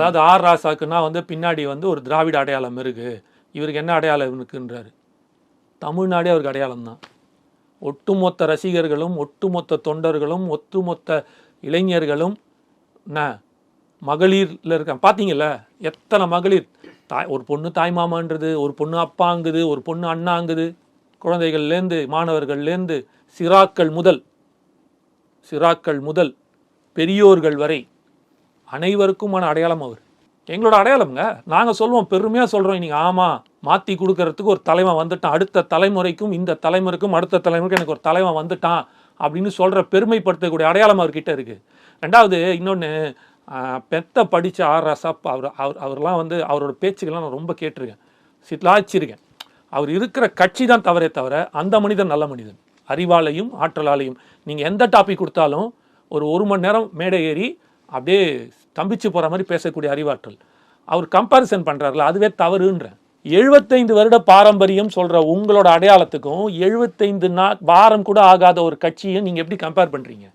அதாவது ஆர் ராசாக்குன்னா பின்னாடி ஒரு திராவிட அடையாளம் இருக்கு, இவருக்கு என்ன அடையாளம் இருக்குன்றாரு. தமிழ்நாடே அவருக்கு அடையாளம் தான். ஒட்டுமொத்த ரசிகர்களும், ஒட்டுமொத்த தொண்டர்களும், ஒட்டுமொத்த இளைஞர்களும் மகளிரில் இருக்க பார்த்தீங்கல்ல, எத்தனை மகளிர் ஒரு பொண்ணு தாய்மாமான்றது, ஒரு பொண்ணு அப்பாங்குது, ஒரு பொண்ணு அண்ணாங்குது, குழந்தைகள்லேருந்து மாணவர்கள்லேருந்து சிறாக்கள் முதல் பெரியோர்கள் வரை அனைவருக்குமான அடையாளம் அவர். எங்களோட அடையாளம்ங்க. நாங்கள் சொல்லுவோம், பெருமையாக சொல்கிறோம். இன்னைக்கு ஆமாம், மாற்றி கொடுக்கறதுக்கு ஒரு தலைவன் வந்துட்டான், அடுத்த தலைமுறைக்கும் இந்த தலைமுறைக்கும் அடுத்த தலைமுறைக்கும் எனக்கு ஒரு தலைவன் வந்துட்டான் அப்படின்னு சொல்கிற பெருமைப்படுத்தக்கூடிய அடையாளம் அவர்கிட்ட இருக்குது. ரெண்டாவது இன்னொன்று, பெத்த படித்த ஆர் ராசா அவர்லாம் அவரோட பேச்சுக்கெல்லாம் நான் ரொம்ப கேட்டிருக்கேன், சிலாச்சிருக்கேன். அவர் இருக்கிற கட்சி தான் தவறே தவிர அந்த மனிதன் நல்ல மனிதன். அறிவாலையும் ஆற்றலாலையும் நீங்கள் எந்த டாபிக் கொடுத்தாலும் ஒரு மணி நேரம் மேடை ஏறி அப்படியே தம்பிச்சு போகிற மாதிரி பேசக்கூடிய அறிவாற்றல். அவர் கம்பேரிசன் பண்ணுறாருல, அதுவே தவறுன்ற. 75 வருட பாரம்பரியம் சொல்கிற உங்களோட அடையாளத்துக்கும் 75 வாரம் கூட ஆகாத ஒரு கட்சியை நீங்கள் எப்படி கம்பேர் பண்ணுறீங்க?